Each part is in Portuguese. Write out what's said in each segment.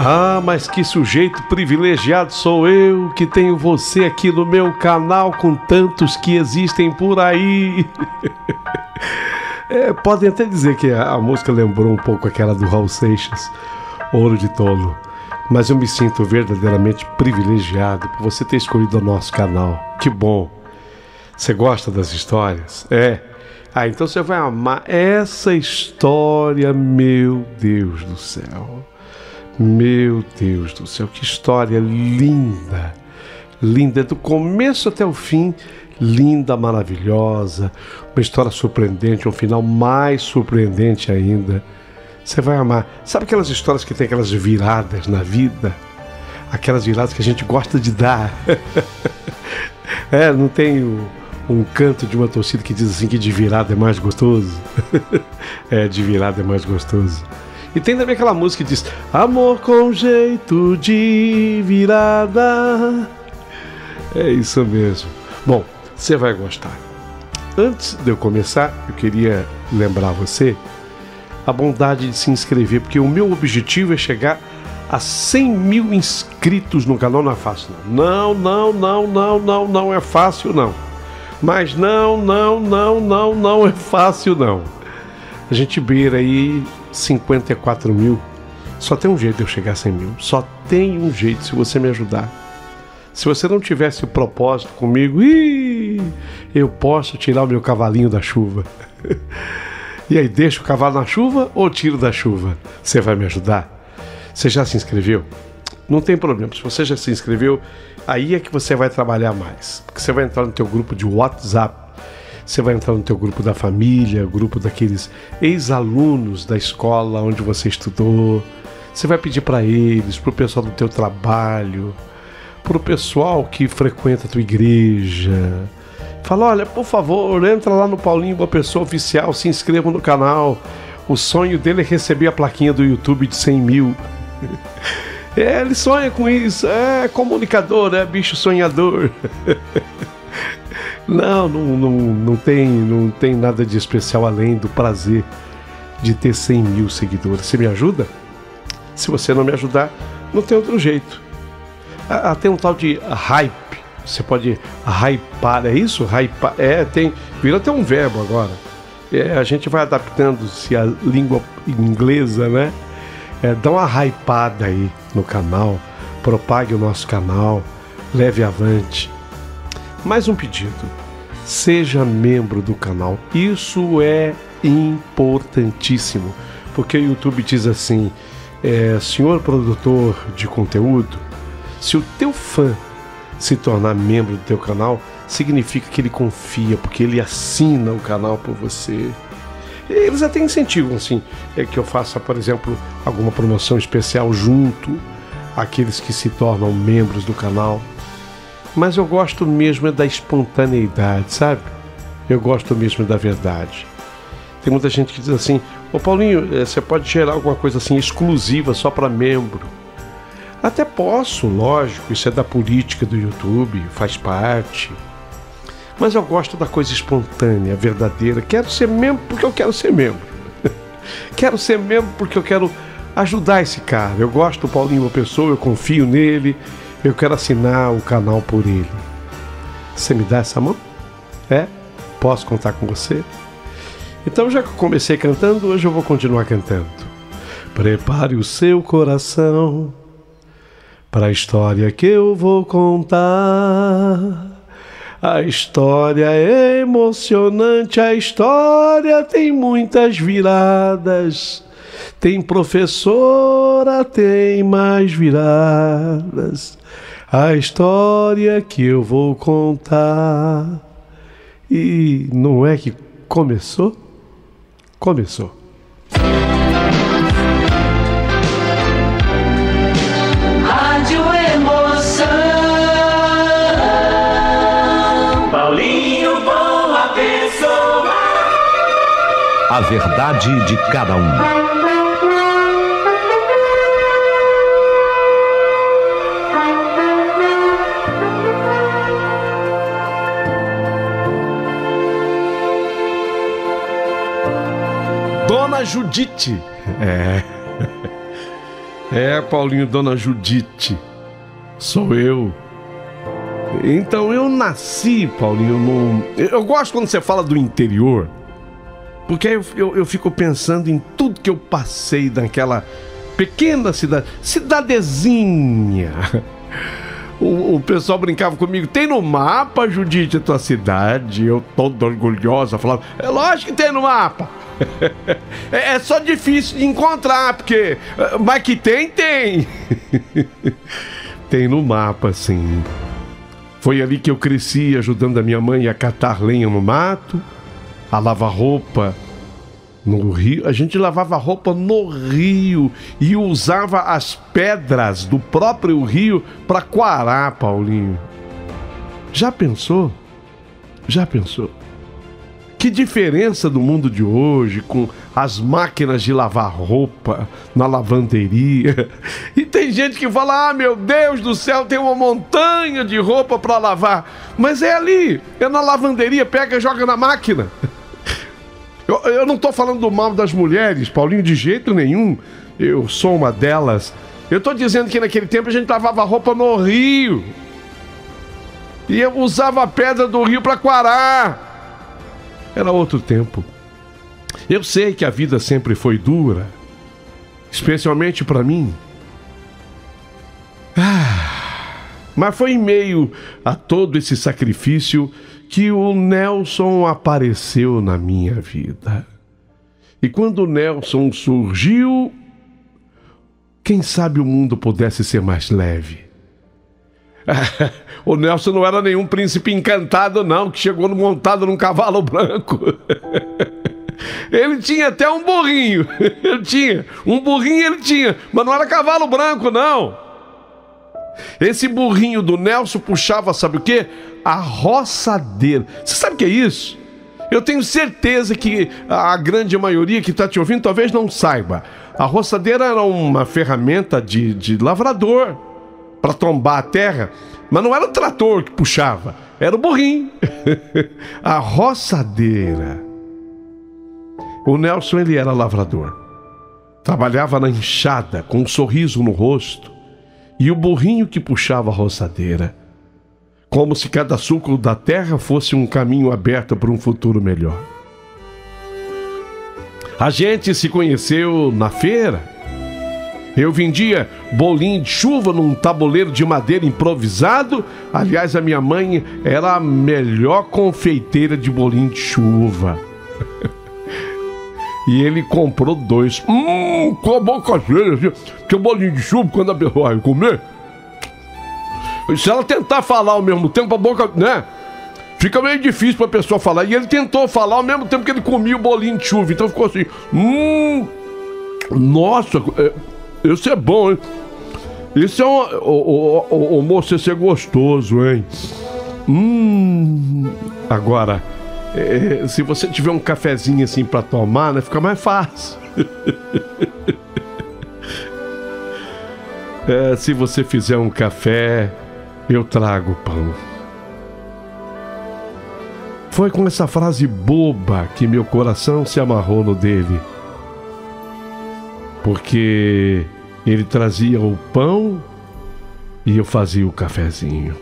Ah, mas que sujeito privilegiado sou eu, que tenho você aqui no meu canal com tantos que existem por aí. Podem até dizer que a música lembrou um pouco aquela do Raul Seixas, Ouro de Tolo. Mas eu me sinto verdadeiramente privilegiado por você ter escolhido o nosso canal. Que bom. Você gosta das histórias? Então você vai amar essa história, meu Deus do céu. Meu Deus do céu, que história linda. Linda, do começo até o fim, linda, maravilhosa. Uma história surpreendente, um final mais surpreendente ainda. Você vai amar. Sabe aquelas histórias que tem aquelas viradas na vida? Aquelas viradas que a gente gosta de dar. Não tem um canto de uma torcida que diz assim que de virada é mais gostoso? De virada é mais gostoso. E tem também aquela música que diz: amor com jeito de virada. É isso mesmo. Bom, você vai gostar. Antes de eu começar, eu queria lembrar você a bondade de se inscrever, porque o meu objetivo é chegar a 100 mil inscritos no canal. Não é fácil, não. Não é fácil, não. Mas não é fácil, não. A gente beira aí 54 mil. Só tem um jeito de eu chegar a 100 mil. Só tem um jeito, se você me ajudar. Se você não tivesse propósito comigo, eu posso tirar o meu cavalinho da chuva. E aí, deixa o cavalo na chuva ou tiro da chuva? Você vai me ajudar? Você já se inscreveu? Não tem problema. Se você já se inscreveu, aí é que você vai trabalhar mais. Porque você vai entrar no teu grupo de WhatsApp. Você vai entrar no teu grupo da família, grupo daqueles ex-alunos da escola onde você estudou. Você vai pedir para eles, para o pessoal do teu trabalho, para o pessoal que frequenta a tua igreja. Fala: olha, por favor, entra lá no Paulinho Boa Pessoa Oficial, se inscreva no canal. O sonho dele é receber a plaquinha do YouTube de 100 mil. Ele sonha com isso. É comunicador, é bicho sonhador. Não tem nada de especial além do prazer de ter 100 mil seguidores. Você me ajuda? Se você não me ajudar, não tem outro jeito. Tem um tal de hype. Você pode hypar, é isso? Hypar, virou até um verbo agora. A gente vai adaptando-se à língua inglesa, né? Dá uma hypada aí no canal, propague o nosso canal, leve avante. Mais um pedido: seja membro do canal. Isso é importantíssimo, porque o YouTube diz assim: senhor produtor de conteúdo, se o teu fã se tornar membro do teu canal, significa que ele confia, porque ele assina o canal por você. Eles até incentivam, assim, que eu faça, por exemplo, alguma promoção especial junto àqueles que se tornam membros do canal. Mas eu gosto mesmo da espontaneidade, sabe? Eu gosto mesmo da verdade. Tem muita gente que diz assim: ô Paulinho, você pode gerar alguma coisa assim exclusiva só para membro? Até posso, lógico, isso é da política do YouTube, faz parte. Mas eu gosto da coisa espontânea, verdadeira. Quero ser membro porque eu quero ser membro. Quero ser membro porque eu quero ajudar esse cara. Eu gosto do Paulinho Boa Pessoa, eu confio nele, eu quero assinar o canal por ele. Você me dá essa mão? Posso contar com você? Então, já que eu comecei cantando, hoje eu vou continuar cantando. Prepare o seu coração para a história que eu vou contar. A história é emocionante, a história tem muitas viradas. Tem professora, tem mais viradas. A história que eu vou contar. E não é que começou? Começou. Rádio Emoção, Paulinho Boa Pessoa. A verdade de cada um. Dona Judite. É, Paulinho, dona Judite, sou eu. Então eu nasci, Paulinho, eu gosto quando você fala do interior, porque aí eu fico pensando em tudo que eu passei naquela pequena cidadezinha. O pessoal brincava comigo, tem no mapa, Judite, a tua cidade? Eu toda orgulhosa falava, é lógico que tem no mapa. É só difícil de encontrar, porque... Mas que tem. Tem no mapa, sim. Foi ali que eu cresci, ajudando a minha mãe a catar lenha no mato, a lavar roupa no rio. A gente lavava roupa no rio e usava as pedras do próprio rio para quarar, Paulinho. Já pensou? Que diferença do mundo de hoje, com as máquinas de lavar roupa na lavanderia. E tem gente que fala, meu Deus do céu, tem uma montanha de roupa para lavar. Mas é ali, é na lavanderia, pega e joga na máquina. Eu não estou falando do mal das mulheres, Paulinho, de jeito nenhum. Eu sou uma delas. Eu estou dizendo que naquele tempo a gente lavava roupa no rio. E eu usava a pedra do rio para quarar. Era outro tempo. Eu sei que a vida sempre foi dura, especialmente para mim. Mas foi em meio a todo esse sacrifício que o Nelson apareceu na minha vida. E quando o Nelson surgiu, quem sabe o mundo pudesse ser mais leve. O Nelson não era nenhum príncipe encantado, não, que chegou montado num cavalo branco. Ele tinha até um burrinho. Ele tinha. Um burrinho ele tinha, mas não era cavalo branco, não. Esse burrinho do Nelson puxava, sabe o quê? A roçadeira. Você sabe o que é isso? Eu tenho certeza que a grande maioria que está te ouvindo talvez não saiba. A roçadeira era uma ferramenta de lavrador para tombar a terra, mas não era o trator que puxava, era o burrinho. A roçadeira. O Nelson, ele era lavrador, trabalhava na enxada com um sorriso no rosto, e o burrinho que puxava a roçadeira, como se cada suco da terra fosse um caminho aberto para um futuro melhor. A gente se conheceu na feira. Eu vendia bolinho de chuva num tabuleiro de madeira improvisado. Aliás, a minha mãe era a melhor confeiteira de bolinho de chuva. E ele comprou 2. Com a boca cheia, assim, porque o bolinho de chuva, quando a pessoa vai comer, se ela tentar falar ao mesmo tempo, a boca, né? Fica meio difícil pra pessoa falar. E ele tentou falar ao mesmo tempo que ele comia o bolinho de chuva. Então ficou assim. Nossa, isso é bom, hein? Isso é o moço, esse é gostoso, hein? Agora, se você tiver um cafezinho assim pra tomar, né? Fica mais fácil. Se você fizer um café, eu trago pão. Foi com essa frase boba que meu coração se amarrou no dele. Porque ele trazia o pão e eu fazia o cafezinho.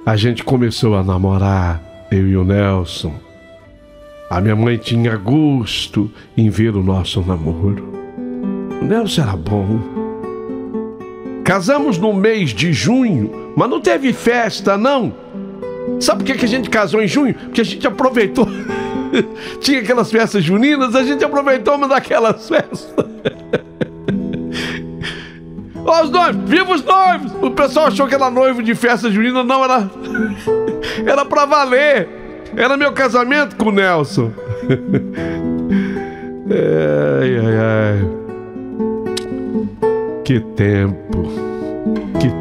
A gente começou a namorar, eu e o Nelson. A minha mãe tinha gosto em ver o nosso namoro. O Nelson era bom. Casamos no mês de junho, mas não teve festa, não. Sabe por que a gente casou em junho? Porque a gente aproveitou. Tinha aquelas festas juninas, a gente aproveitou uma daquelas festas. Ó, os noivos, viva os noivos! O pessoal achou que era noivo de festa junina, não, era pra valer. Era meu casamento com o Nelson. Ai. Que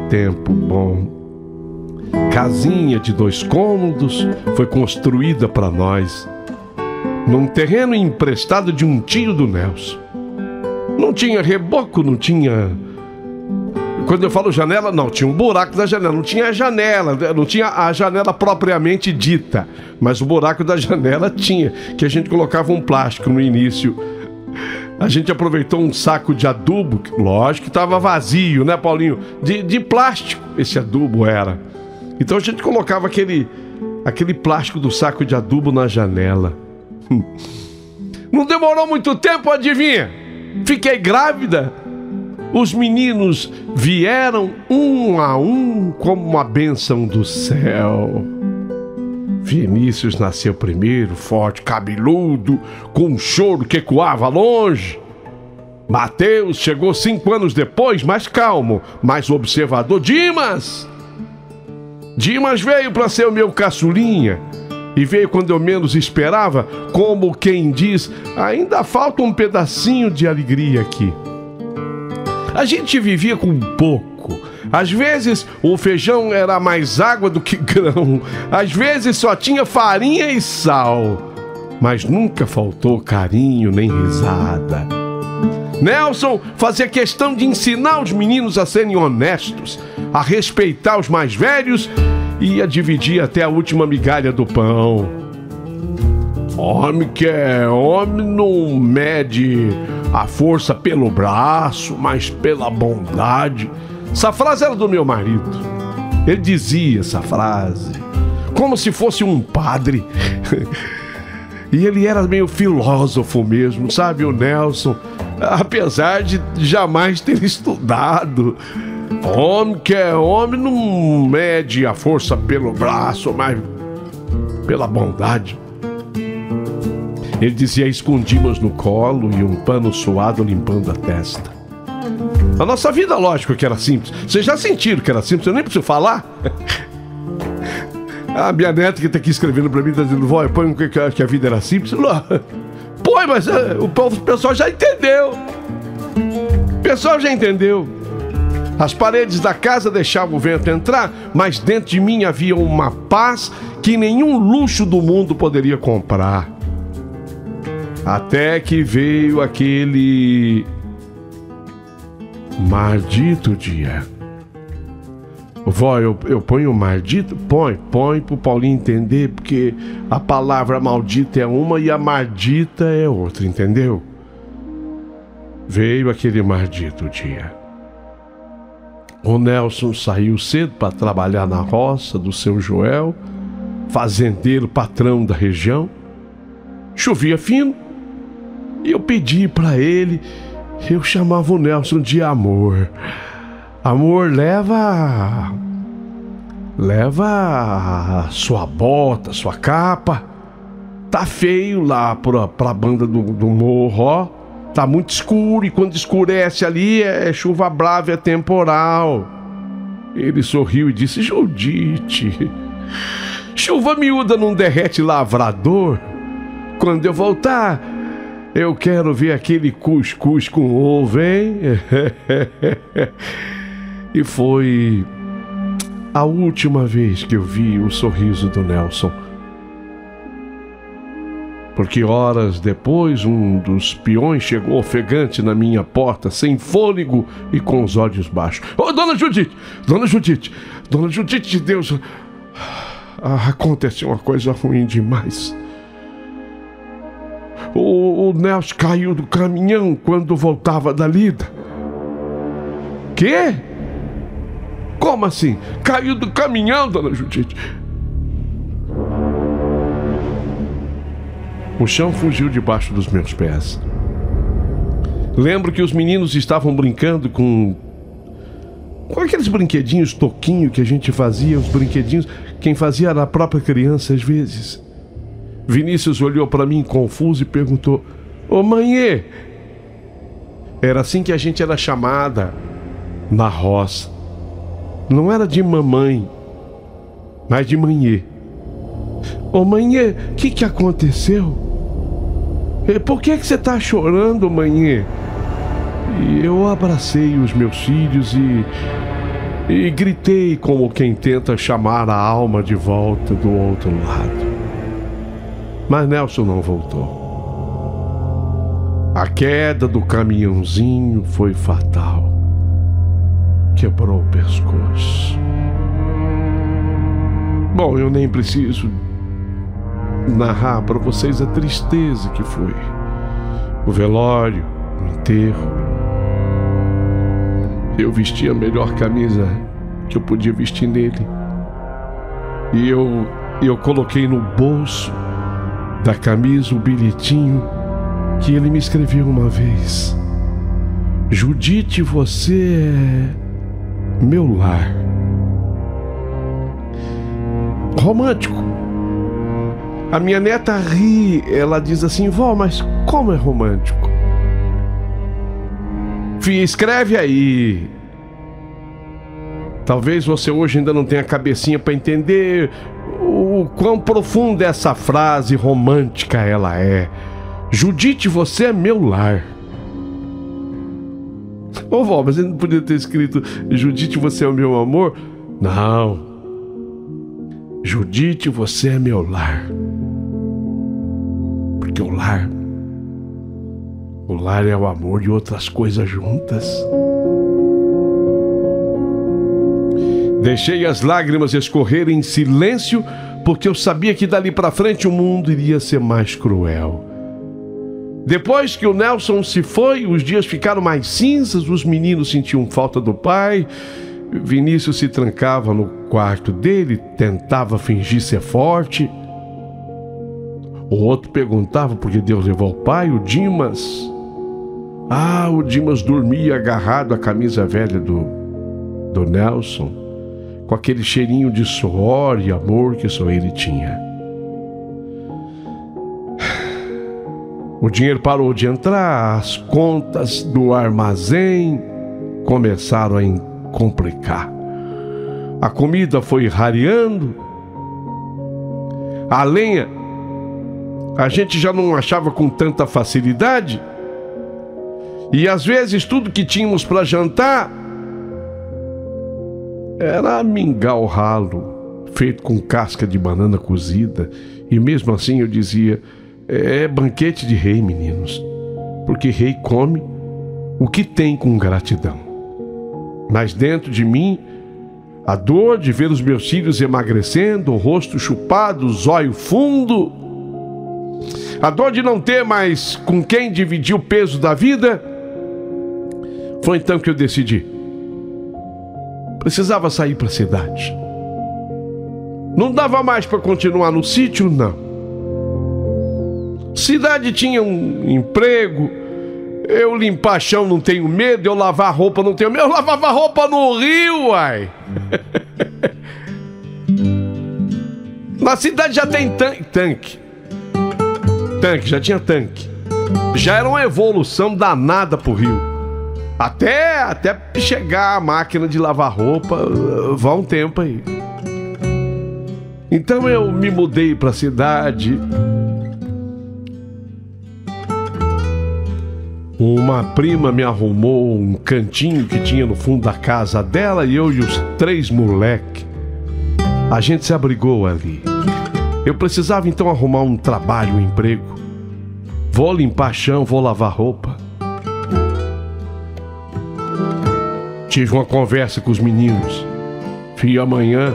tempo bom. Casinha de 2 cômodos foi construída para nós num terreno emprestado de um tio do Nelson. Não tinha reboco, não tinha... Quando eu falo janela, não, tinha um buraco da janela. Não tinha janela, não tinha a janela propriamente dita, mas o buraco da janela tinha, que a gente colocava um plástico no início. A gente aproveitou um saco de adubo, lógico que estava vazio, né, Paulinho? De plástico, esse adubo era. Então a gente colocava aquele plástico do saco de adubo na janela. Não demorou muito tempo, adivinha? Fiquei grávida. Os meninos vieram um a um como uma bênção do céu. Vinícius nasceu primeiro, forte, cabeludo, com um choro que ecoava longe. Mateus chegou 5 anos depois, mais calmo, mais observador. Dimas veio para ser o meu caçulinha. E veio quando eu menos esperava, como quem diz, ainda falta um pedacinho de alegria aqui. A gente vivia com pouco. Às vezes o feijão era mais água do que grão. Às vezes só tinha farinha e sal. Mas nunca faltou carinho nem risada. Nelson fazia questão de ensinar os meninos a serem honestos, a respeitar os mais velhos e a dividir até a última migalha do pão. Homem que é homem não mede a força pelo braço, mas pela bondade. Essa frase era do meu marido. Ele dizia essa frase como se fosse um padre. E ele era meio filósofo mesmo, sabe, o Nelson? Apesar de jamais ter estudado. Homem que é homem não mede a força pelo braço, mas pela bondade. Ele dizia: escondimos no colo e um pano suado limpando a testa. A nossa vida, lógico que era simples. Vocês já sentiram que era simples? Eu nem preciso falar. A minha neta que tá aqui escrevendo pra mim, tá dizendo: vó, põe que a vida era simples. Põe, mas o pessoal já entendeu. O pessoal já entendeu. As paredes da casa deixavam o vento entrar, mas dentro de mim havia uma paz que nenhum luxo do mundo poderia comprar. Até que veio aquele maldito dia. Vó, eu ponho maldito? Põe pro Paulinho entender, porque a palavra maldita é uma e a maldita é outra, entendeu? Veio aquele maldito dia. O Nelson saiu cedo para trabalhar na roça do seu Joel, fazendeiro patrão da região. Chovia fino e eu pedi para ele, eu chamava o Nelson de amor. Amor, leva sua bota, sua capa. Tá feio lá pra banda do morro, ó. Tá muito escuro e quando escurece ali é chuva brava, é temporal. Ele sorriu e disse: Judite, chuva miúda não derrete lavrador. Quando eu voltar, eu quero ver aquele cuscuz com ovo, hein? E foi a última vez que eu vi o sorriso do Nelson. Porque horas depois, um dos peões chegou ofegante na minha porta, sem fôlego e com os olhos baixos. Ô, Dona Judite, de Deus, aconteceu uma coisa ruim demais. O Nelson caiu do caminhão quando voltava da lida. Quê? Como assim? Caiu do caminhão, Dona Judite? O chão fugiu debaixo dos meus pés. Lembro que os meninos estavam brincando com aqueles brinquedinhos toquinho que a gente fazia, os brinquedinhos, quem fazia era a própria criança às vezes. Vinícius olhou para mim confuso e perguntou: Ô Manhê? Era assim que a gente era chamada na roça. Não era de mamãe, mas de Manhê. Ô Manhê, o que aconteceu? Por que você tá chorando, Manhê? E eu abracei os meus filhos e gritei como quem tenta chamar a alma de volta do outro lado. Mas Nelson não voltou. A queda do caminhãozinho foi fatal. Quebrou o pescoço. Bom, eu nem preciso narrar para vocês a tristeza que foi. O velório, no enterro. Eu vesti a melhor camisa que eu podia vestir nele. E eu coloquei no bolso da camisa o bilhetinho que ele me escreveu uma vez. Judite, você é meu lar. Romântico. A minha neta ri, ela diz assim: vó, mas como é romântico? Fia, escreve aí. Talvez você hoje ainda não tenha cabecinha para entender o quão profunda essa frase romântica ela é. Judite, você é meu lar. Ô vó, mas ele não podia ter escrito Judite, você é o meu amor? Não. Judite, você é meu lar. Porque o lar é o amor de outras coisas juntas. Deixei as lágrimas escorrerem em silêncio, porque eu sabia que dali para frente o mundo iria ser mais cruel. Depois que o Nelson se foi, os dias ficaram mais cinzas, os meninos sentiam falta do pai. Vinícius se trancava no quarto dele, tentava fingir ser forte. O outro perguntava por que Deus levou o pai, o Dimas. O Dimas dormia agarrado à camisa velha do Nelson, com aquele cheirinho de suor e amor que só ele tinha. O dinheiro parou de entrar, as contas do armazém começaram a complicar. A comida foi rareando. A lenha a gente já não achava com tanta facilidade. E às vezes tudo que tínhamos para jantar era mingau ralo, feito com casca de banana cozida. E mesmo assim eu dizia: é banquete de rei, meninos, porque rei come o que tem com gratidão. Mas dentro de mim, a dor de ver os meus filhos emagrecendo, o rosto chupado, o zóio fundo, a dor de não ter mais com quem dividir o peso da vida. Foi então que eu decidi. Precisava sair para a cidade. Não dava mais para continuar no sítio, não. Cidade tinha um emprego. Eu limpar chão não tenho medo. Eu lavar roupa não tenho medo. Eu lavava roupa no rio, uai. Na cidade já tem tanque. Já tinha tanque. Já era uma evolução danada pro rio. Até chegar a máquina de lavar roupa, vai um tempo aí. Então eu me mudei pra cidade. Uma prima me arrumou um cantinho que tinha no fundo da casa dela, e eu e os 3 moleques, a gente se abrigou ali. Eu precisava então arrumar um trabalho, um emprego. Vou limpar chão, vou lavar roupa. Tive uma conversa com os meninos. Filho, amanhã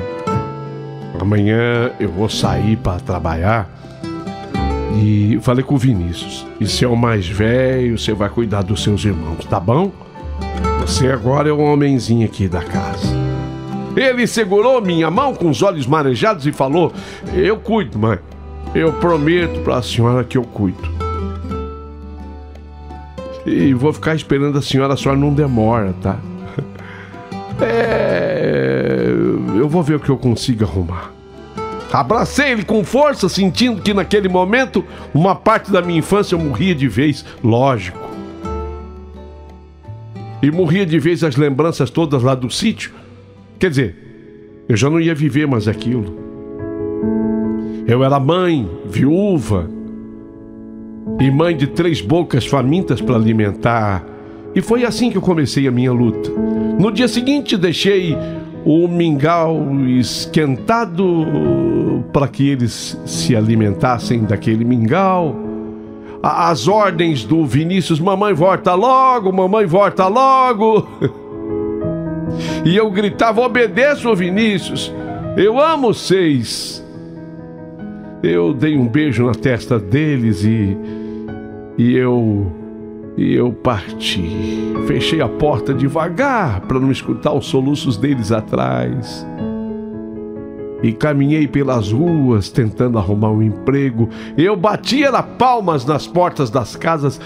eu vou sair para trabalhar. E falei com o Vinícius: e você é o mais velho, você vai cuidar dos seus irmãos, tá bom? Você agora é o homenzinho aqui da casa. Ele segurou minha mão com os olhos marejados e falou: eu cuido, mãe. Eu prometo para a senhora que eu cuido. E vou ficar esperando a senhora não demora, tá? Eu vou ver o que eu consigo arrumar. Abracei ele com força, sentindo que naquele momento uma parte da minha infância eu morria de vez, lógico. E morria de vez as lembranças todas lá do sítio. Quer dizer, eu já não ia viver mais aquilo. Eu era mãe, viúva, e mãe de 3 bocas famintas para alimentar. E foi assim que eu comecei a minha luta. No dia seguinte deixei o mingau esquentado para que eles se alimentassem daquele mingau. As ordens do Vinícius: mamãe volta logo, mamãe volta logo. E eu gritava: obedeço, Vinícius, eu amo vocês. Eu dei um beijo na testa deles e E eu parti. Fechei a porta devagar para não escutar os soluços deles atrás. E caminhei pelas ruas tentando arrumar um emprego. Eu batia palmas nas portas das casas.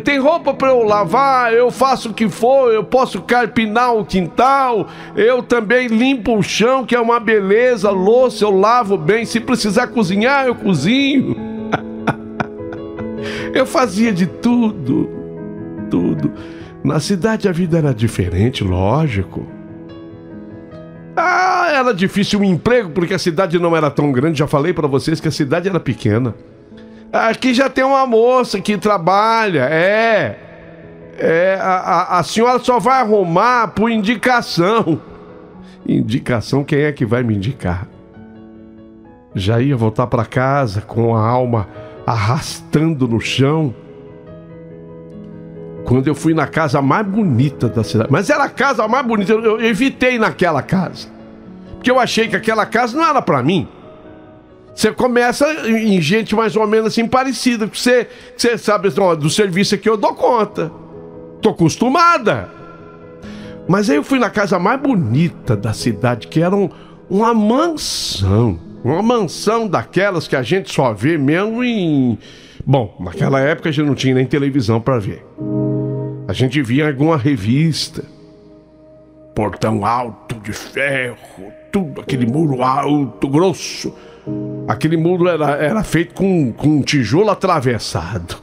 Tem roupa para eu lavar? Eu faço o que for. Eu posso carpinar o quintal. Eu também limpo o chão, que é uma beleza. Louça eu lavo bem. Se precisar cozinhar, eu cozinho. Eu fazia de tudo. Tudo. Na cidade a vida era diferente, lógico. Era difícil o emprego porque a cidade não era tão grande. Já falei pra vocês que a cidade era pequena. Aqui já tem uma moça que trabalha. A senhora só vai arrumar por indicação. Indicação? Quem é que vai me indicar? Já ia voltar pra casa com a alma arrastando no chão quando eu fui na casa mais bonita da cidade. Mas era a casa mais bonita. Eu evitei naquela casa porque eu achei que aquela casa não era pra mim. Você começa em gente mais ou menos assim parecida. Você sabe, do serviço aqui eu dou conta. Tô acostumada. Mas aí eu fui na casa mais bonita da cidade, que era uma mansão. Uma mansão daquelas que a gente só vê mesmo em... Bom, naquela época a gente não tinha nem televisão pra ver. A gente via em alguma revista. Portão alto de ferro, tudo, aquele muro alto, grosso. Aquele muro era feito com tijolo atravessado.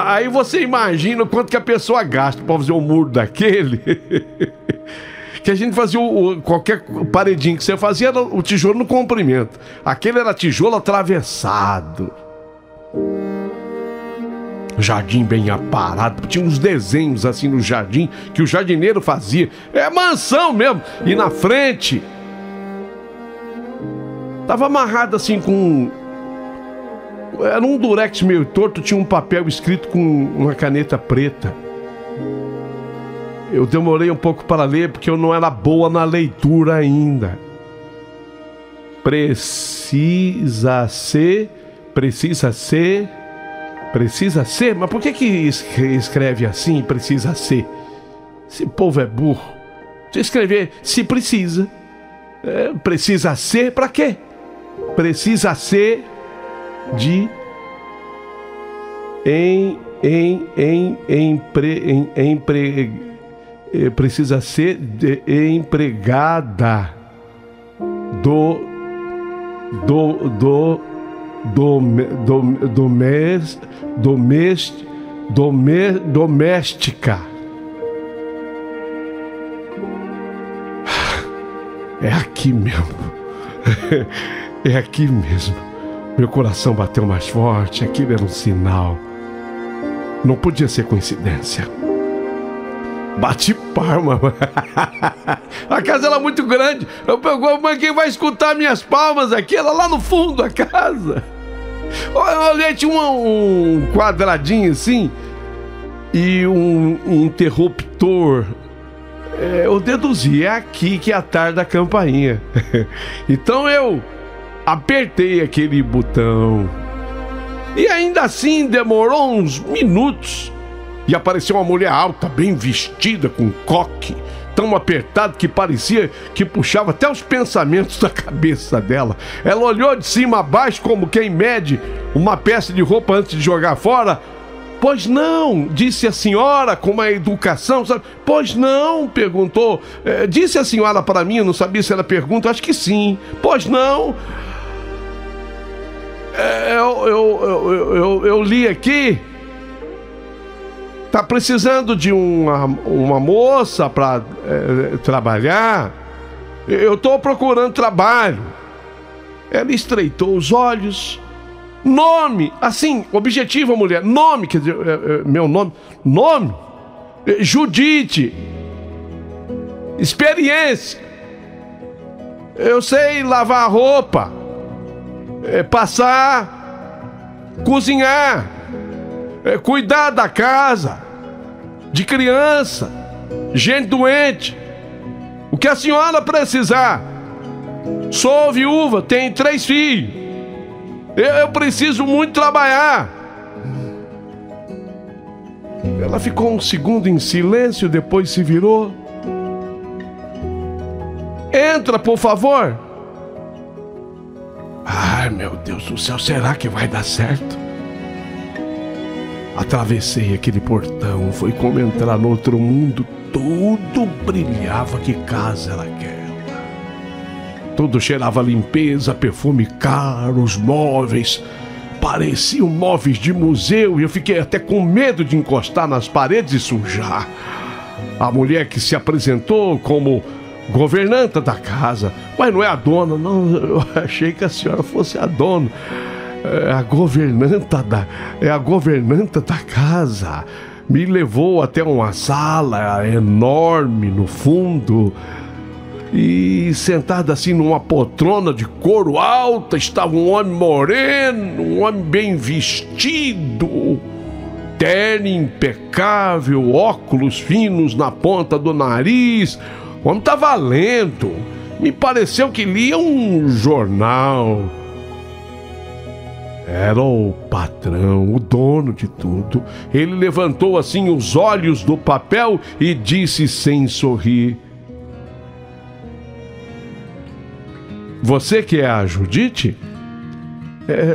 Aí você imagina o quanto que a pessoa gasta para fazer um muro daquele. Que a gente fazia qualquer paredinho que você fazia era o tijolo no comprimento. Aquele era tijolo atravessado. Jardim bem aparado. Tinha uns desenhos assim no jardim que o jardineiro fazia. É mansão mesmo. E na frente tava amarrado assim com... Era um durex meio torto. Tinha um papel escrito com uma caneta preta. Eu demorei um pouco para ler porque eu não era boa na leitura ainda. Precisa ser... Mas por que escreve assim, precisa ser? Esse povo é burro. Se escrever, se precisa. Precisa ser, pra quê? Precisa ser de... Precisa ser de empregada doméstica. É aqui mesmo. É aqui mesmo. Meu coração bateu mais forte. Aquilo era um sinal. Não podia ser coincidência. Bate palma. A casa era muito grande. Eu pergunto, mas quem vai escutar minhas palmas aqui? Ela lá no fundo da casa. Eu olhei, tinha um quadradinho assim e um interruptor. Eu deduzi, é aqui que é a tarde da campainha. Então eu apertei aquele botão. E ainda assim demorou uns minutos. E apareceu uma mulher alta, bem vestida, com coque, tão apertado que parecia que puxava até os pensamentos da cabeça dela. Ela olhou de cima a baixo como quem mede uma peça de roupa antes de jogar fora. Pois não, disse a senhora com uma educação, sabe? Pois não, perguntou. Disse a senhora para mim, eu não sabia se era pergunta, acho que sim. Pois não. Eu li aqui. Tá precisando de uma moça para trabalhar? Eu tô procurando trabalho. Ela estreitou os olhos. Nome, assim, objetiva, mulher. Nome, quer dizer, meu nome. Nome? Judite. Experiência. Eu sei lavar roupa. Passar. Cozinhar. Cuidar da casa, de criança, gente doente. O que a senhora precisar. Sou viúva, tenho 3 filhos. Eu preciso muito trabalhar. Ela ficou um segundo em silêncio, depois se virou. Entra, por favor. Ai, meu Deus do céu, será que vai dar certo? Atravessei aquele portão, foi como entrar no outro mundo. Tudo brilhava, que casa era aquela? Tudo cheirava limpeza, perfume caro, os móveis pareciam móveis de museu e eu fiquei até com medo de encostar nas paredes e sujar. A mulher que se apresentou como governanta da casa, mas não é a dona, não, eu achei que a senhora fosse a dona. É a governanta da casa. Me levou até uma sala enorme no fundo e sentada assim numa poltrona de couro alta estava um homem moreno, um homem bem vestido, terno impecável, óculos finos na ponta do nariz. O homem estava lendo, me pareceu que lia um jornal. Era o patrão, o dono de tudo. Ele levantou assim os olhos do papel e disse sem sorrir: Você que é a Judite?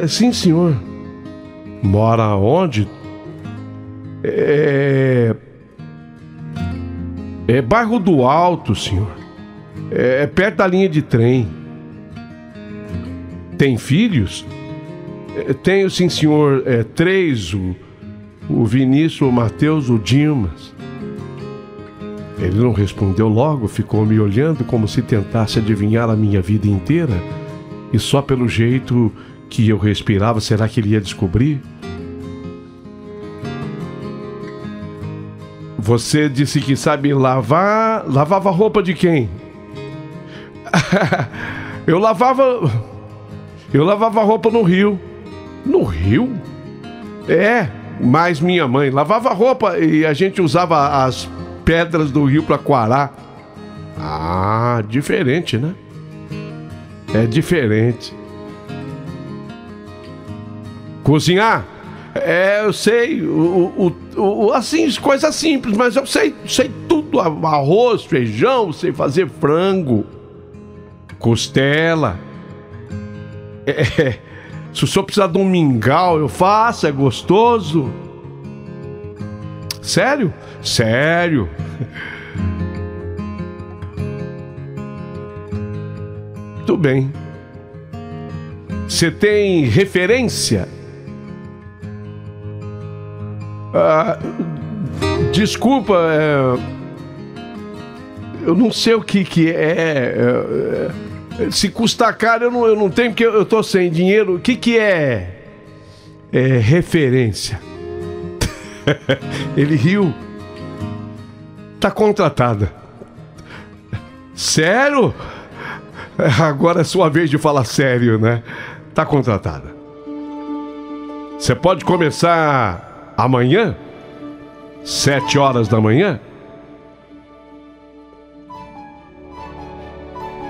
Sim, senhor. Mora onde? É bairro do Alto, senhor. É perto da linha de trem. Tem filhos? Tenho, sim, senhor. 3, o Vinícius, o Matheus, o Dimas. Ele não respondeu logo, ficou me olhando como se tentasse adivinhar a minha vida inteira. E só pelo jeito que eu respirava, será que ele ia descobrir? Você disse que sabe lavar... Lavava roupa de quem? Eu lavava roupa no rio. No rio? Mas minha mãe lavava roupa e a gente usava as pedras do rio para quarar. Ah, diferente, né? É diferente. Cozinhar? Eu sei, assim, coisas simples, mas eu sei tudo, arroz, feijão, sei fazer frango, costela. Se o senhor precisar de um mingau, eu faço, é gostoso. Sério? Sério. Tudo bem. Você tem referência? Desculpa, eu não sei o que é. Se custa caro, eu não tenho, porque eu tô sem dinheiro. O que é referência? Ele riu. Tá contratada. Sério? Agora é sua vez de falar sério, né? Tá contratada. Você pode começar amanhã? 7 horas da manhã?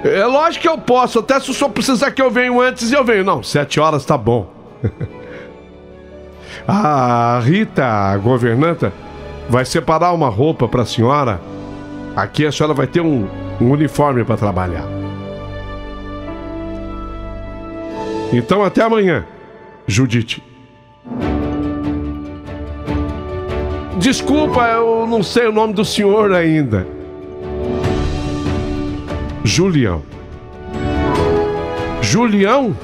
É lógico que eu posso, até se o senhor precisar que eu venha antes, eu venho. Não, 7 horas tá bom. A Rita, a governanta, vai separar uma roupa pra senhora. Aqui a senhora vai ter um uniforme pra trabalhar. Então até amanhã, Judite. Desculpa, eu não sei o nome do senhor ainda. Julião. Julião?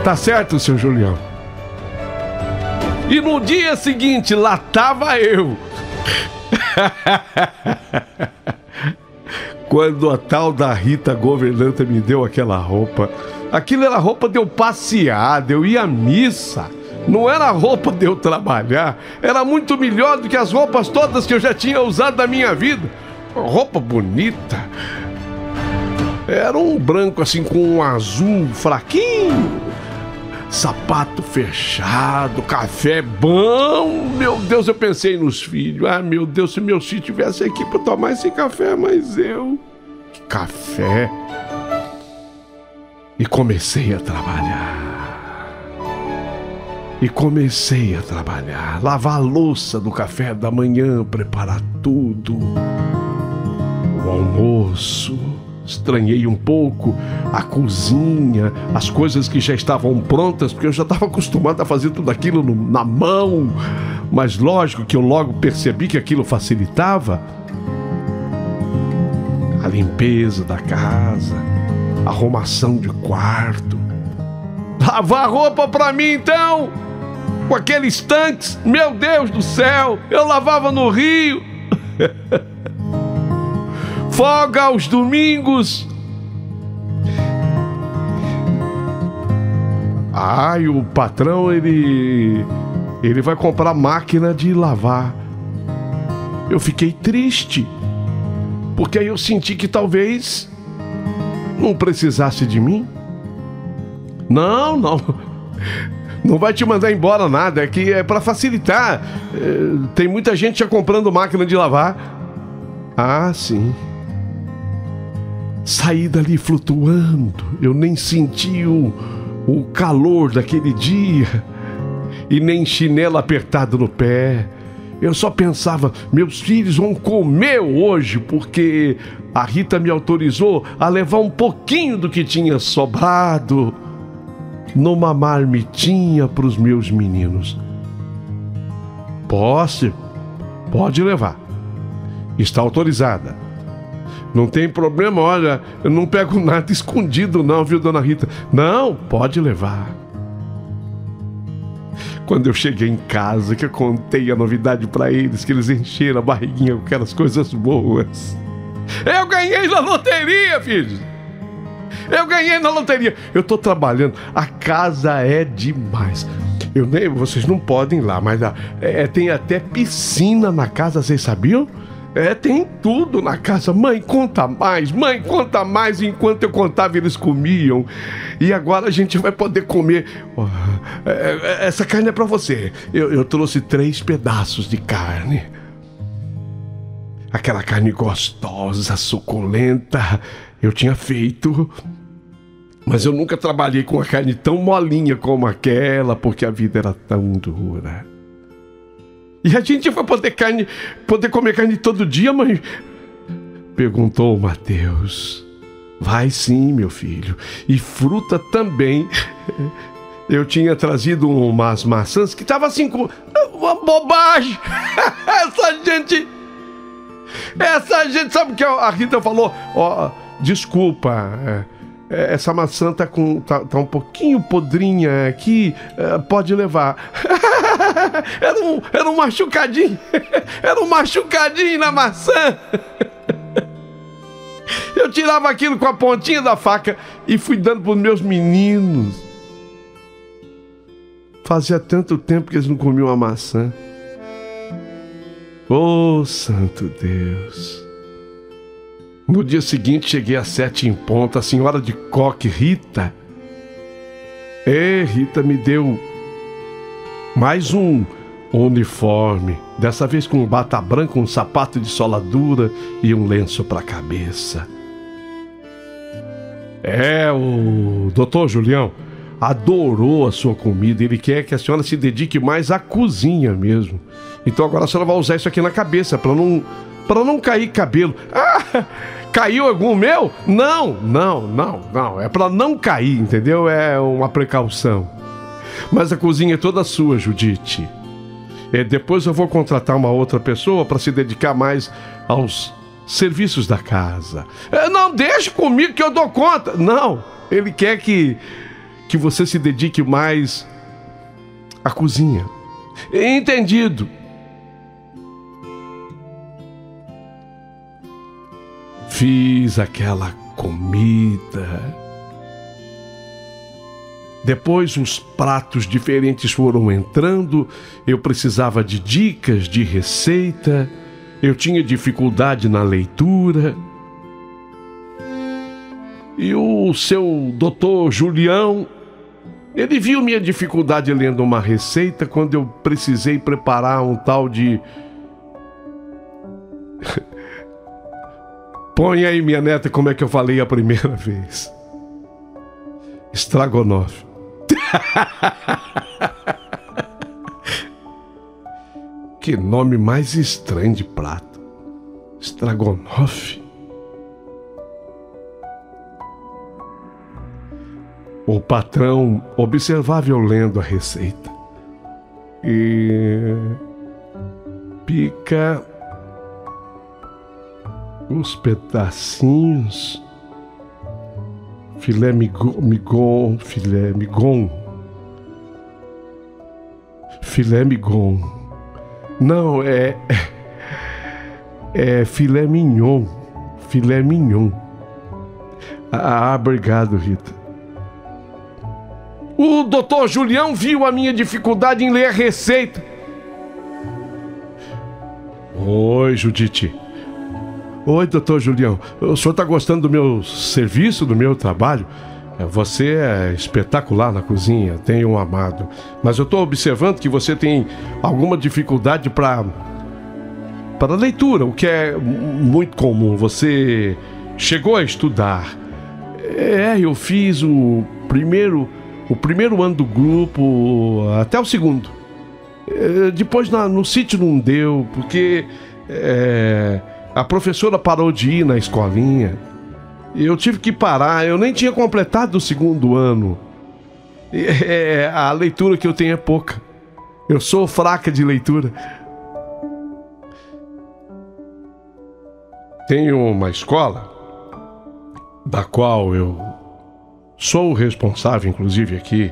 Tá certo, seu Julião. E no dia seguinte, lá tava eu. Quando a tal da Rita governanta me deu aquela roupa, aquilo era roupa de eu passear, de eu ir à missa. Não era roupa de eu trabalhar. Era muito melhor do que as roupas todas que eu já tinha usado na minha vida. Roupa bonita. Era um branco assim com um azul fraquinho, sapato fechado, café bom. Meu Deus, eu pensei nos filhos. Ah, meu Deus, se meus filhos estivessem aqui para tomar esse café, mas eu... Que café. E comecei a trabalhar. E comecei a trabalhar, lavar a louça do café da manhã, preparar tudo. O almoço, estranhei um pouco a cozinha, as coisas que já estavam prontas, porque eu já estava acostumado a fazer tudo aquilo na mão. Mas lógico que eu logo percebi que aquilo facilitava a limpeza da casa, a arrumação de quarto. Lavar roupa pra mim, então, com aqueles tanques, meu Deus do céu, eu lavava no rio. Folga aos domingos. E o patrão, ele vai comprar máquina de lavar. Eu fiquei triste, porque aí eu senti que talvez não precisasse de mim. Não vai te mandar embora nada, é que é para facilitar. Tem muita gente já comprando máquina de lavar. Sim. Saí dali flutuando. Eu nem senti o calor daquele dia e nem chinelo apertado no pé. Eu só pensava, meus filhos vão comer hoje, porque a Rita me autorizou a levar um pouquinho do que tinha sobrado numa marmitinha para os meus meninos. Pode levar. Está autorizada. Não tem problema, olha, eu não pego nada escondido não, viu, dona Rita? Não, pode levar. Quando eu cheguei em casa, que eu contei a novidade para eles, que eles encheram a barriguinha com aquelas coisas boas. Eu ganhei na loteria, filhos! Eu ganhei na loteria. Eu tô trabalhando. A casa é demais. Vocês não podem ir lá, mas tem até piscina na casa, vocês sabiam? Tem tudo na casa. Mãe, conta mais. Mãe, conta mais. Enquanto eu contava, eles comiam. E agora a gente vai poder comer. Essa carne é pra você. Eu trouxe 3 pedaços de carne. Aquela carne gostosa, suculenta. Eu tinha feito, mas eu nunca trabalhei com a carne tão molinha como aquela, porque a vida era tão dura. E a gente vai poder comer carne todo dia, mãe? Perguntou o Mateus. Vai sim, meu filho. E fruta também. Eu tinha trazido umas maçãs que estavam assim com uma bobagem. Essa gente, sabe o que a Rita falou? Desculpa, essa maçã tá um pouquinho podrinha aqui, pode levar. Era um machucadinho. Era um machucadinho na maçã. Eu tirava aquilo com a pontinha da faca e fui dando pros meus meninos. Fazia tanto tempo que eles não comiam a maçã. Santo Deus. No dia seguinte cheguei às 7 em ponto. A senhora de coque, Rita. Rita me deu mais um uniforme. Dessa vez com bata branca, um sapato de sola dura e um lenço para a cabeça. O doutor Julião adorou a sua comida. Ele quer que a senhora se dedique mais à cozinha mesmo. Então agora a senhora vai usar isso aqui na cabeça para não cair cabelo. Caiu algum meu? Não. É para não cair, entendeu? É uma precaução. Mas a cozinha é toda sua, Judite. Depois eu vou contratar uma outra pessoa para se dedicar mais aos serviços da casa. Não, deixe comigo que eu dou conta. Não, ele quer que você se dedique mais à cozinha. Entendido. Fiz aquela comida. Depois os pratos diferentes foram entrando. Eu precisava de dicas de receita. Eu tinha dificuldade na leitura. E o seu doutor Julião, ele viu minha dificuldade lendo uma receita quando eu precisei preparar um tal de... Põe aí, minha neta, como é que eu falei a primeira vez. Estrogonofe. Que nome mais estranho de prato. Estrogonofe. O patrão observava eu lendo a receita. E pica os pedacinhos. Filé mignon. Filé mignon. Não, é filé mignon. Filé mignon. Obrigado, Rita. O doutor Julião viu a minha dificuldade em ler a receita. Oi, Judite. Oi, doutor Julião. O senhor está gostando do meu serviço, do meu trabalho? Você é espetacular na cozinha, tenho amado. Mas eu estou observando que você tem alguma dificuldade para leitura, o que é muito comum. Você chegou a estudar. Eu fiz o primeiro ano do grupo até o segundo. Depois no sítio não deu, porque a professora parou de ir na escolinha. Eu tive que parar, eu nem tinha completado o segundo ano. A leitura que eu tenho é pouca. Eu sou fraca de leitura. Tenho uma escola da qual eu sou o responsável, inclusive, aqui.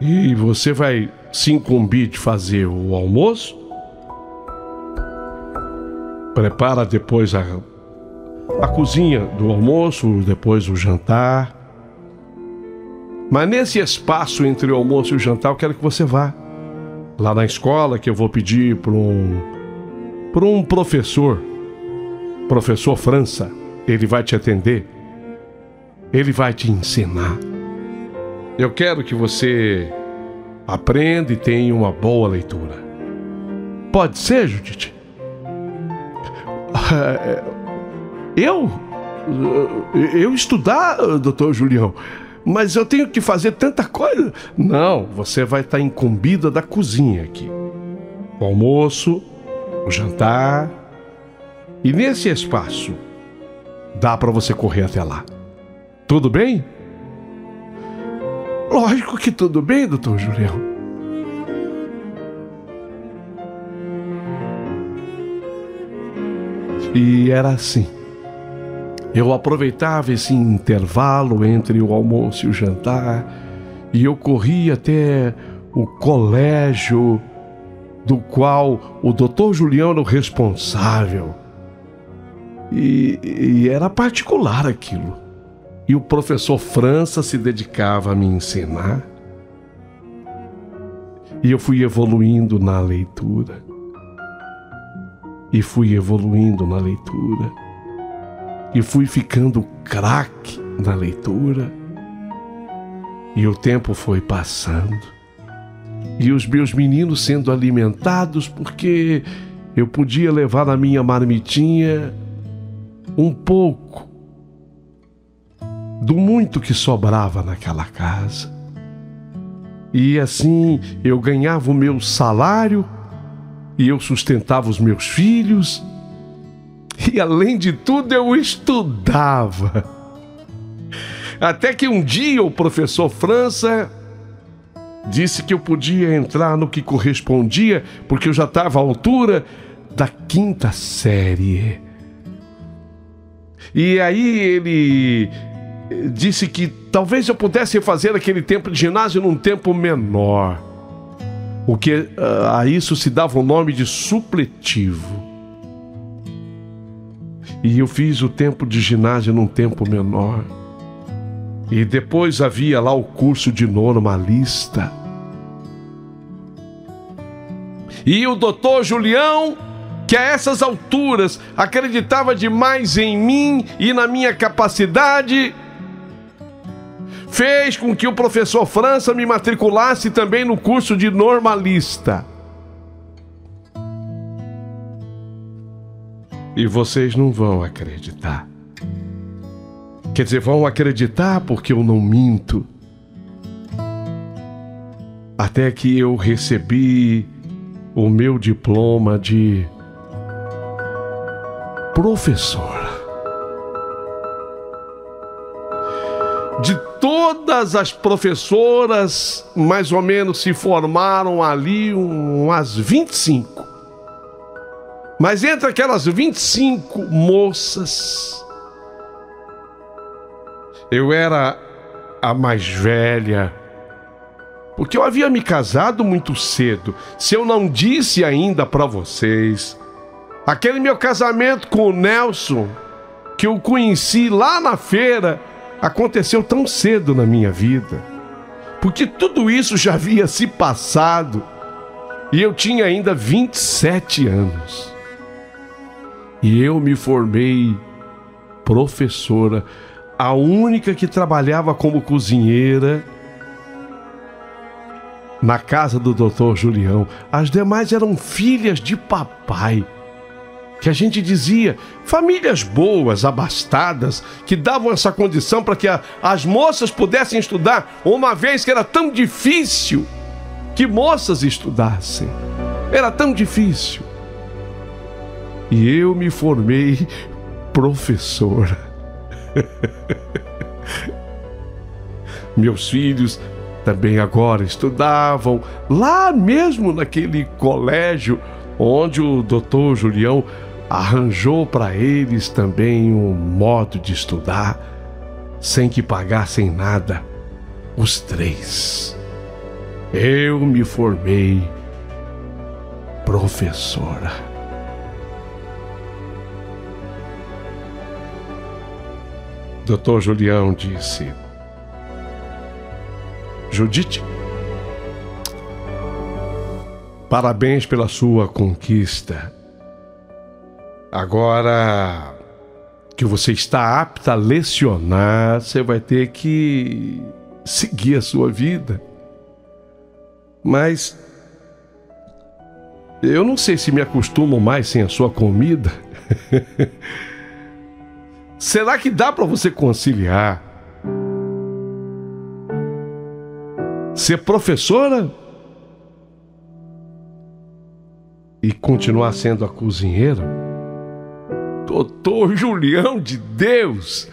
E você vai se incumbir de fazer o almoço. Prepara depois a cozinha do almoço, depois o jantar. Mas nesse espaço entre o almoço e o jantar, eu quero que você vá lá na escola, que eu vou pedir para um professor França. Ele vai te atender. Ele vai te ensinar. Eu quero que você aprenda e tenha uma boa leitura. Pode ser, Judite? Eu estudar, doutor Julião, mas eu tenho que fazer tanta coisa. Não, você vai estar incumbida da cozinha aqui. O almoço, o jantar. E nesse espaço, dá para você correr até lá. Tudo bem? Lógico que tudo bem, doutor Julião. E era assim. Eu aproveitava esse intervalo entre o almoço e o jantar e eu corria até o colégio do qual o doutor Julião era o responsável. E era particular aquilo. E o professor França se dedicava a me ensinar. E eu fui evoluindo na leitura. E fui evoluindo na leitura. E fui ficando craque na leitura. E o tempo foi passando. E os meus meninos sendo alimentados, porque eu podia levar na minha marmitinha um pouco do muito que sobrava naquela casa. E assim eu ganhava o meu salário e eu sustentava os meus filhos. E além de tudo eu estudava. Até que um dia o professor França disse que eu podia entrar no que correspondia, porque eu já estava à altura da 5ª série. E aí ele disse que talvez eu pudesse fazer aquele tempo de ginásio num tempo menor. O que a isso se dava o nome de supletivo. E eu fiz o tempo de ginásio num tempo menor. E depois havia lá o curso de normalista. E o doutor Julião, que a essas alturas acreditava demais em mim e na minha capacidade, fez com que o professor França me matriculasse também no curso de normalista. E vocês não vão acreditar. Quer dizer, vão acreditar porque eu não minto. Até que eu recebi o meu diploma de professora. De todas as professoras, mais ou menos se formaram ali umas 25. Mas entre aquelas 25 moças, eu era a mais velha, porque eu havia me casado muito cedo. Se eu não disse ainda para vocês, aquele meu casamento com o Nelson, que eu conheci lá na feira, aconteceu tão cedo na minha vida, porque tudo isso já havia se passado e eu tinha ainda 27 anos. E eu me formei professora, a única que trabalhava como cozinheira na casa do Dr. Julião. As demais eram filhas de papai, que a gente dizia, famílias boas, abastadas, que davam essa condição para que as moças pudessem estudar, uma vez que era tão difícil que moças estudassem. Era tão difícil. E eu me formei professora. Meus filhos também agora estudavam lá mesmo naquele colégio onde o Dr. Julião arranjou para eles também um modo de estudar sem que pagassem nada, os três. Eu me formei professora. Dr. Julião disse: Judite, parabéns pela sua conquista. Agora que você está apta a lecionar, você vai ter que seguir a sua vida. Mas eu não sei se me acostumo mais sem a sua comida. Será que dá para você conciliar ser professora e continuar sendo a cozinheira? Doutor Julião de Deus,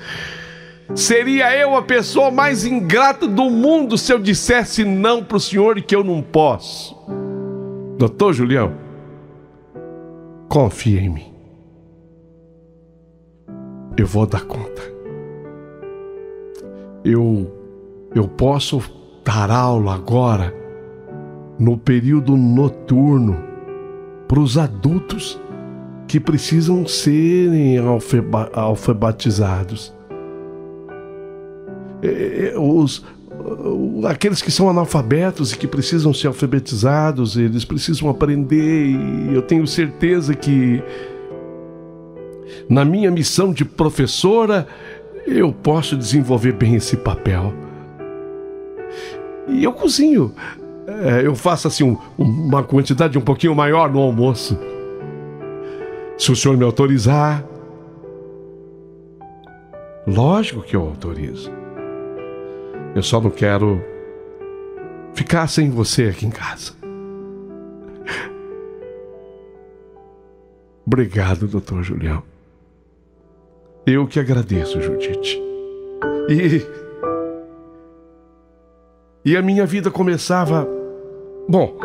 seria eu a pessoa mais ingrata do mundo se eu dissesse não para o senhor e que eu não posso. Doutor Julião, confia em mim. Eu vou dar conta. Eu posso dar aula agora no período noturno para os adultos que precisam serem alfabetizados. Aqueles que são analfabetos e que precisam ser alfabetizados, eles precisam aprender, e eu tenho certeza que na minha missão de professora eu posso desenvolver bem esse papel. E eu cozinho. Eu faço assim uma quantidade um pouquinho maior no almoço. Se o senhor me autorizar, lógico que eu autorizo. Eu só não quero ficar sem você aqui em casa. Obrigado, doutor Julião. Eu que agradeço, Judite. E a minha vida começava... Bom,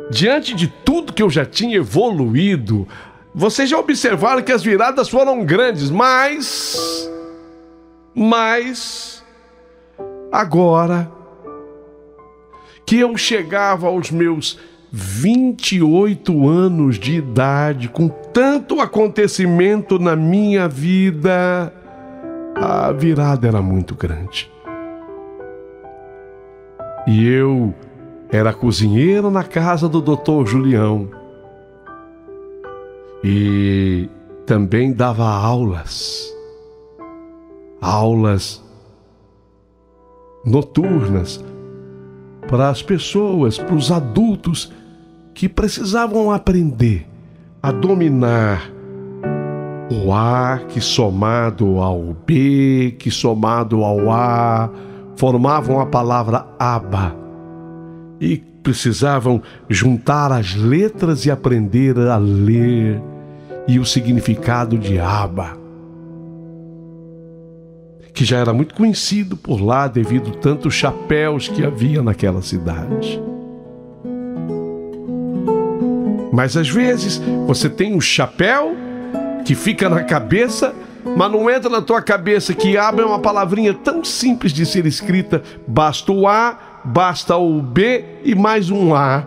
diante de tudo que eu já tinha evoluído, vocês já observaram que as viradas foram grandes, mas agora que eu chegava aos meus 28 anos de idade, com tanto acontecimento na minha vida, a virada era muito grande. E eu era cozinheiro na casa do Dr. Julião. E também dava aulas noturnas para as pessoas, para os adultos que precisavam aprender a dominar o A, que somado ao B, que somado ao A, formavam a palavra aba. E precisavam juntar as letras e aprender a ler e o significado de Aba, que já era muito conhecido por lá devido a tantos chapéus que havia naquela cidade. Mas às vezes você tem um chapéu que fica na cabeça, mas não entra na tua cabeça que Aba é uma palavrinha tão simples de ser escrita. Basta o A, basta o B e mais um A.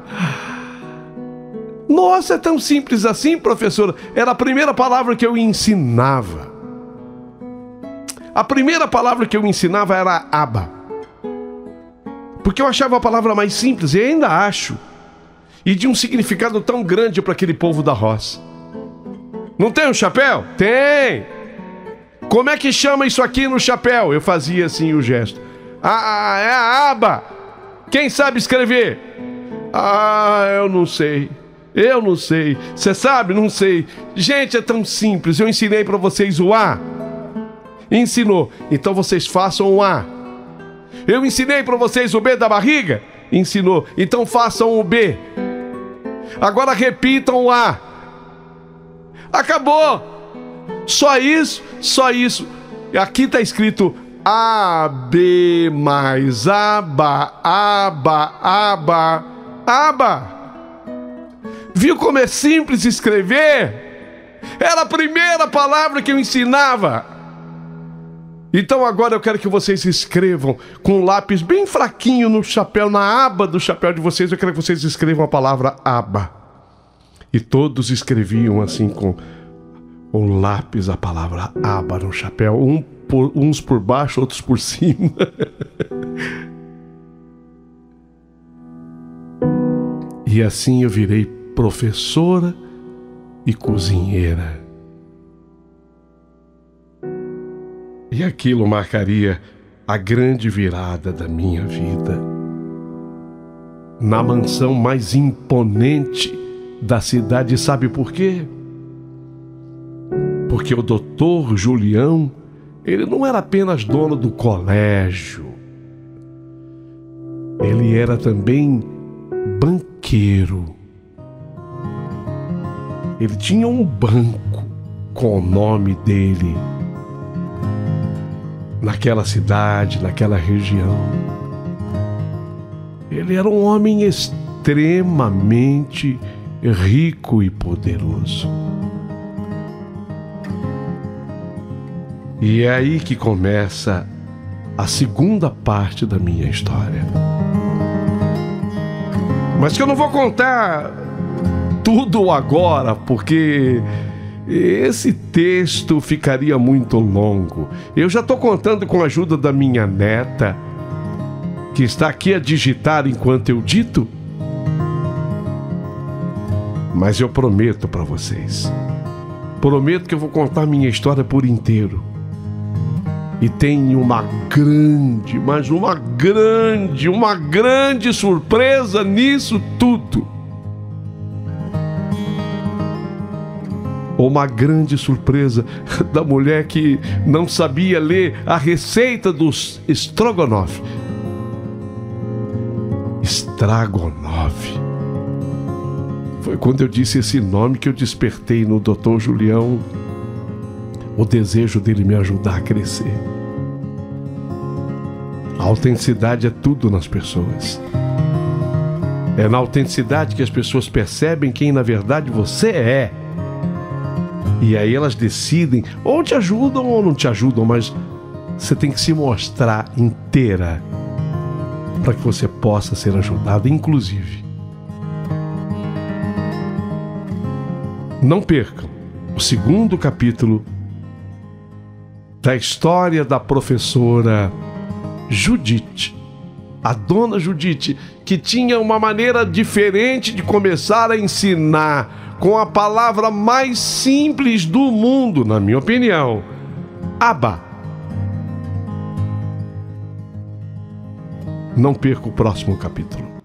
Nossa, é tão simples assim, professora? Era a primeira palavra que eu ensinava. A primeira palavra que eu ensinava era Aba, porque eu achava a palavra mais simples, e ainda acho, e de um significado tão grande para aquele povo da roça. Não tem um chapéu? Tem! Como é que chama isso aqui no chapéu? Eu fazia assim o gesto. É a Aba. Quem sabe escrever? Eu não sei. Eu não sei. Você sabe? Não sei. Gente, é tão simples. Eu ensinei para vocês o A. Ensinou. Então vocês façam o A. Eu ensinei para vocês o B da barriga? Ensinou. Então façam o B. Agora repitam o A. Acabou. Só isso, só isso. Aqui está escrito A, B mais Aba, Aba, Aba, Aba. Viu como é simples escrever? Era a primeira palavra que eu ensinava. Então agora eu quero que vocês escrevam com um lápis bem fraquinho no chapéu, na aba do chapéu de vocês. Eu quero que vocês escrevam a palavra Aba. E todos escreviam assim com o lápis a palavra Aba no chapéu, uns por baixo, outros por cima. E assim eu virei professora e cozinheira. E aquilo marcaria a grande virada da minha vida. Na mansão mais imponente da cidade, sabe por quê? Porque o doutor Julião, ele não era apenas dono do colégio. Ele era também banqueiro. Ele tinha um banco com o nome dele naquela cidade, naquela região. Ele era um homem extremamente rico e poderoso. E é aí que começa a segunda parte da minha história. Mas que eu não vou contar tudo agora, porque esse texto ficaria muito longo. Eu já estou contando com a ajuda da minha neta, que está aqui a digitar enquanto eu dito. Mas eu prometo para vocês, prometo que eu vou contar minha história por inteiro. E tem uma grande, mas uma grande surpresa nisso tudo. Uma grande surpresa da mulher que não sabia ler a receita dos estrogonofe. Estragonofe. Foi quando eu disse esse nome que eu despertei no Dr. Julião o desejo dele me ajudar a crescer. A autenticidade é tudo nas pessoas. É na autenticidade que as pessoas percebem quem na verdade você é. E aí elas decidem, ou te ajudam ou não te ajudam, mas você tem que se mostrar inteira para que você possa ser ajudado, inclusive. Não percam o segundo capítulo da história da professora Judite, a dona Judite, que tinha uma maneira diferente de começar a ensinar, com a palavra mais simples do mundo, na minha opinião, Aba. Não perca o próximo capítulo.